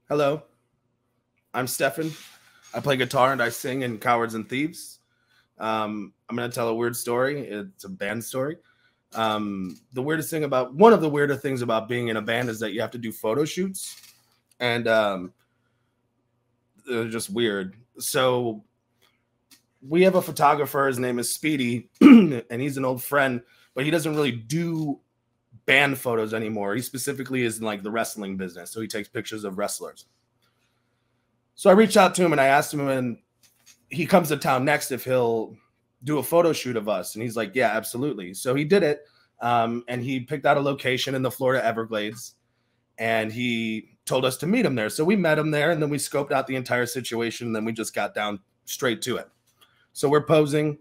Hello, I'm Steffen. I play guitar and I sing in Cowards and Thieves. I'm going to tell a weird story. It's a band story. The weirdest thing about one of the weirder things about being in a band is that you have to do photo shoots, and they're just weird. So we have a photographer. His name is Speedy, and he's an old friend, but he doesn't really do band photos anymore. He specifically is in like the wrestling business, so he takes pictures of wrestlers. So I reached out to him and I asked him when he comes to town next if he'll do a photo shoot of us, and he's like, yeah, absolutely. So he did it, and he picked out a location in the Florida Everglades, and he told us to meet him there. So we met him there, and then we scoped out the entire situation, and then we just got down straight to it. So we're posing,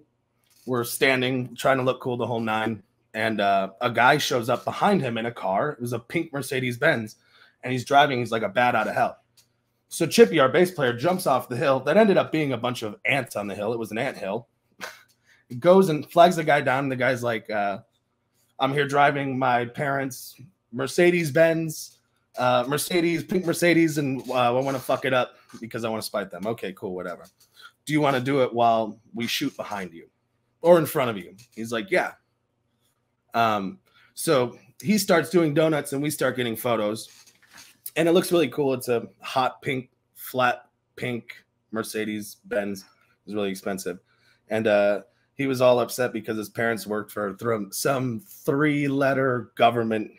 we're standing, trying to look cool the whole nine. And a guy shows up behind him in a car. It was a pink Mercedes-Benz, and he's driving. He's like a bat out of hell. So Chippy, our bass player, jumps off the hill. That ended up being a bunch of ants on the hill. It was an ant hill. He goes and flags the guy down. And the guy's like, I'm here driving my parents' Mercedes-Benz, pink Mercedes, and I want to fuck it up because I want to spite them. Okay, cool, whatever. Do you want to do it while we shoot behind you or in front of you? He's like, yeah. So he starts doing donuts and we start getting photos, and it looks really cool. It's a hot pink, flat pink Mercedes-Benz. It was really expensive. And, he was all upset because his parents worked for some 3-letter government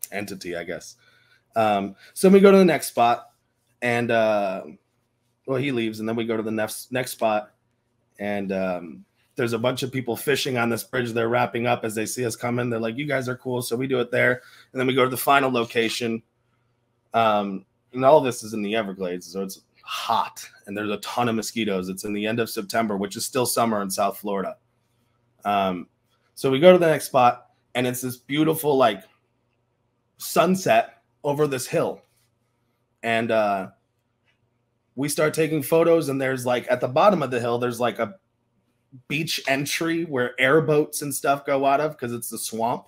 entity, I guess. So we go to the next spot, and, well, he leaves, and then we go to the next spot, and, there's a bunch of people fishing on this bridge. They're wrapping up as they see us coming. They're like, you guys are cool. So we do it there. And then we go to the final location. And all this is in the Everglades. So it's hot. And there's a ton of mosquitoes. It's in the end of September, which is still summer in South Florida. So we go to the next spot. And it's this beautiful, like, sunset over this hill. And we start taking photos. And there's, like, at the bottom of the hill, there's, like, a beach entry where airboats and stuff go out of because it's the swamp,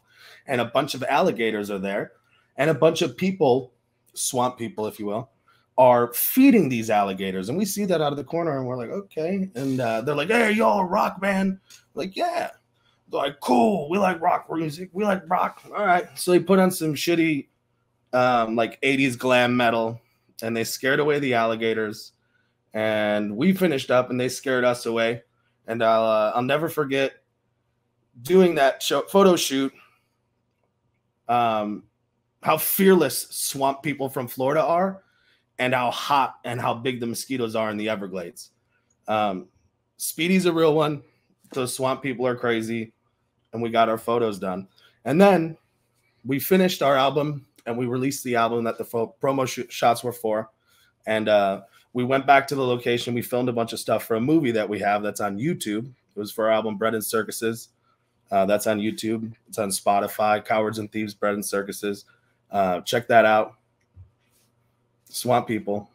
and a bunch of alligators are there, and a bunch of people, swamp people if you will, are feeding these alligators, and we see that out of the corner, and we're like, okay. And they're like, hey, y'all rock band? Like, yeah. They're like, cool, we like rock music, we like rock. All right. So they put on some shitty like 80s glam metal, and they scared away the alligators, and we finished up and they scared us away. And I'll never forget doing that photo shoot, how fearless swamp people from Florida are, and how hot and how big the mosquitoes are in the Everglades. Speedy's a real one. Those swamp people are crazy. And we got our photos done. And then we finished our album, and we released the album that the promo shots were for. And we went back to the location. We filmed a bunch of stuff for a movie that we have that's on YouTube. It was for our album Bread and Circuses. That's on YouTube. It's on Spotify. Cowards and Thieves, Bread and Circuses. Check that out. Swamp people.